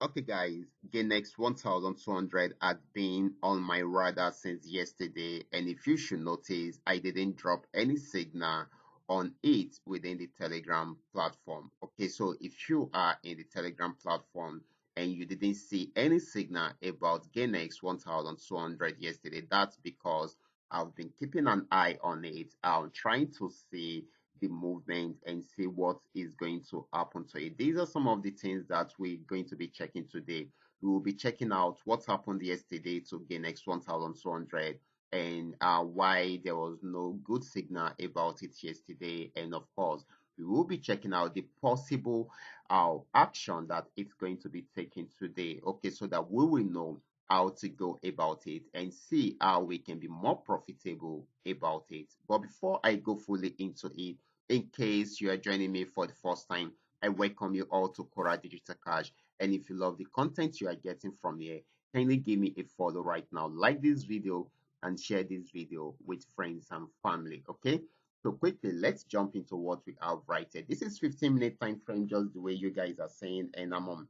Okay, guys, Gainx 1200 had been on my radar since yesterday, and if you should notice, I didn't drop any signal on it within the Telegram platform. Okay, so if you are in the Telegram platform and you didn't see any signal about Gainx 1200 yesterday, that's because I've been keeping an eye on it. I'm trying to see the movement and see what is going to happen to it. These are some of the things that we're going to be checking today. We will be checking out what happened yesterday to Gainx 1200 and why there was no good signal about it yesterday. And of course, we will be checking out the possible action that it's going to be taken today. Okay, so that we will know how to go about it and see how we can be more profitable about it. But before I go fully into it, in case you are joining me for the first time, I welcome you all to Qora Digital Cash. And if you love the content you are getting from here, kindly give me a follow right now. Like this video and share this video with friends and family. Okay. So quickly, let's jump into what we have right here. This is 15-minute time frame, just the way you guys are saying, and I'm on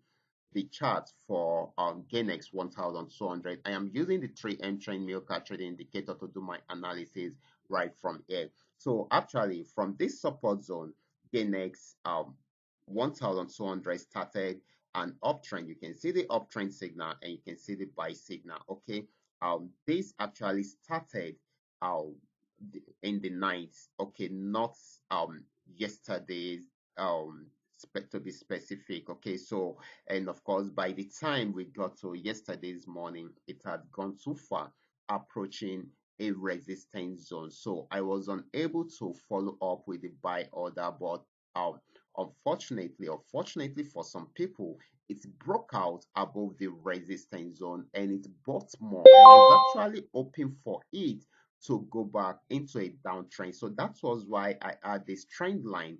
the chart for Gainx 1200. I am using the 3M trend milk trading indicator to do my analysis right from here. So actually, from this support zone, Gainx 1200 started an uptrend. You can see the uptrend signal and you can see the buy signal. Okay, this actually started um in the night. Okay, not yesterday's to be specific. Okay, so and of course by the time we got to yesterday's morning, it had gone too far, approaching a resistance zone. So I was unable to follow up with the buy order, but um, unfortunately for some people, it broke out above the resistance zone and it bought more. I was actually hoping for it to go back into a downtrend. So that was why I had this trend line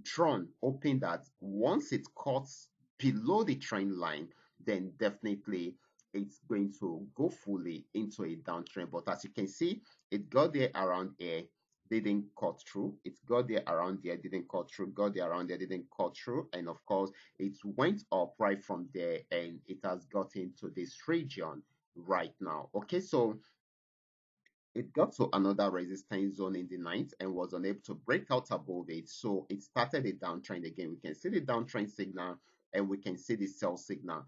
drawn, hoping that once it cuts below the trend line, then definitely it's going to go fully into a downtrend. But as you can see, it got there around here, didn't cut through. It got there around there, didn't cut through, got there around there, didn't cut through. And of course, it went up right from there and it has gotten to this region right now. Okay, so it got to another resistance zone in the night and was unable to break out above it. So it started a downtrend again. We can see the downtrend signal and we can see the sell signal.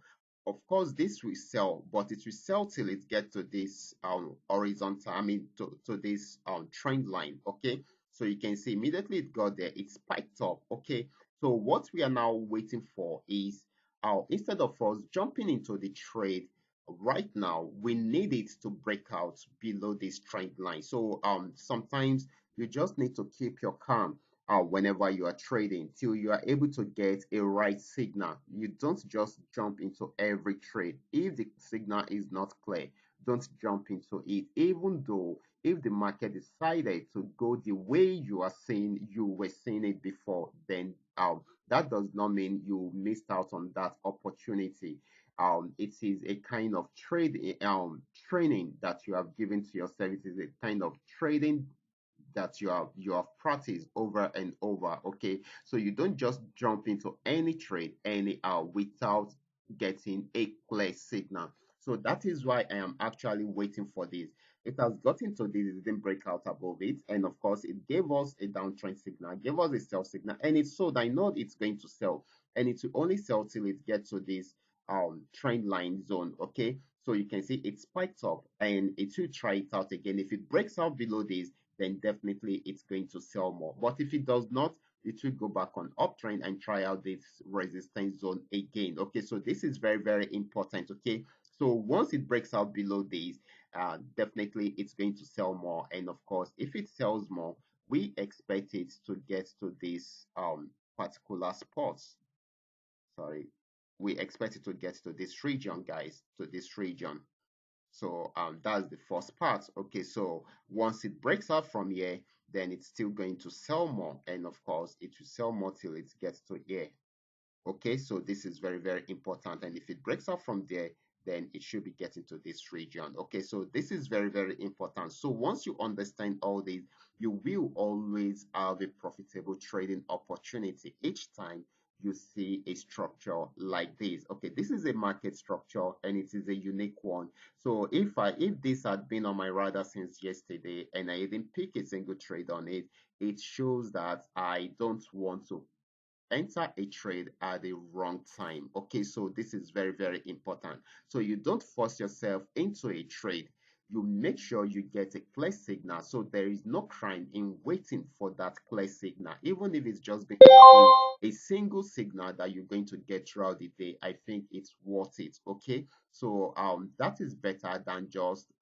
Of course, this will sell, but it will sell till it gets to this horizontal, to this trend line. Okay, so you can see immediately it got there, it spiked up. Okay, so what we are now waiting for is instead of us jumping into the trade right now, we need it to break out below this trend line. So sometimes you just need to keep your calm whenever you are trading till you are able to get a right signal. You don't just jump into every trade if the signal is not clear. Don't jump into it, even though if the market decided to go the way you were seeing it before, then that does not mean you missed out on that opportunity. It is a kind of training that you have given to yourself. It is a kind of trading that you have practiced over and over. Okay, so you don't just jump into any trade anyhow without getting a clear signal. So that is why I am actually waiting for this. It has gotten to this, it didn't break out above it, and of course it gave us a downtrend signal, gave us a sell signal, and it sold. I know it's going to sell, and it will only sell till it gets to this trend line zone. Okay, so you can see it spiked up and it will try it out again. If it breaks out below this, then definitely it's going to sell more. But if it does not, it will go back on uptrend and try out this resistance zone again. Okay, so this is very, very important. Okay, so once it breaks out below this, definitely it's going to sell more. And of course, if it sells more, we expect it to get to this particular spot. Sorry, we expect it to get to this region, guys, to this region. So that's the first part. Okay, so once it breaks out from here, then it's still going to sell more, and of course it will sell more till it gets to here. Okay, so this is very, very important, and if it breaks out from there, then it should be getting to this region. Okay, so this is very, very important. So once you understand all this, you will always have a profitable trading opportunity each time you see a structure like this. Okay, this is a market structure and it is a unique one. So if this had been on my radar since yesterday and I didn't pick a single trade on it, it shows that I don't want to enter a trade at the wrong time. Okay, so this is very, very important. So you don't force yourself into a trade. You make sure you get a clear signal. So there is no crime in waiting for that clear signal, even if it's just going to be a single signal that you're going to get throughout the day. I think it's worth it. Okay, so that is better than just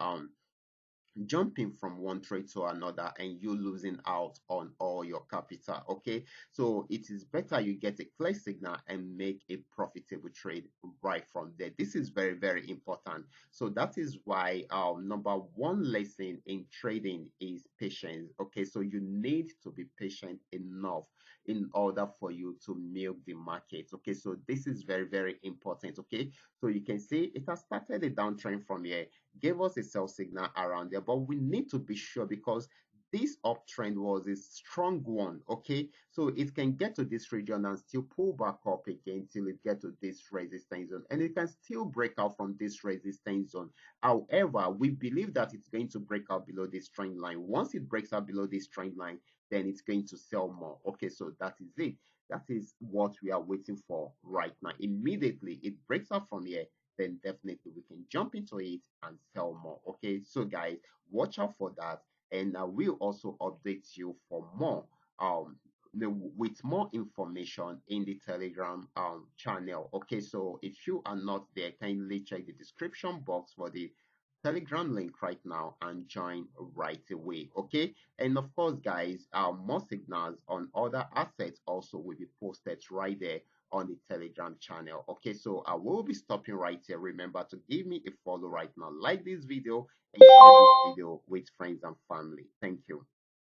jumping from one trade to another and you losing out on all your capital. Okay, so it is better you get a clear signal and make a profitable trade right from there. This is very, very important. So that is why number one lesson in trading is patience. Okay, so you need to be patient enough in order for you to milk the market. Okay, so this is very, very important. Okay, so you can see it has started a downtrend from here, gave us a sell signal around there, but we need to be sure because this uptrend was a strong one. Okay, so it can get to this region and still pull back up again till it get to this resistance zone, and it can still break out from this resistance zone. However, we believe that it's going to break out below this trend line. Once it breaks out below this trend line, then it's going to sell more. Okay, so that is it. That is what we are waiting for right now. Immediately it breaks out from here, then definitely we can jump into it and sell more. Okay, so guys, watch out for that, and I will also update you for more with more information in the Telegram channel. Okay, so if you are not there, kindly check the description box for the Telegram link right now and join right away. Okay, and of course guys, more signals on other assets also will be posted right there on the Telegram channel. Okay, so I will be stopping right here. Remember to give me a follow right now, like this video, and share this video with friends and family. Thank you.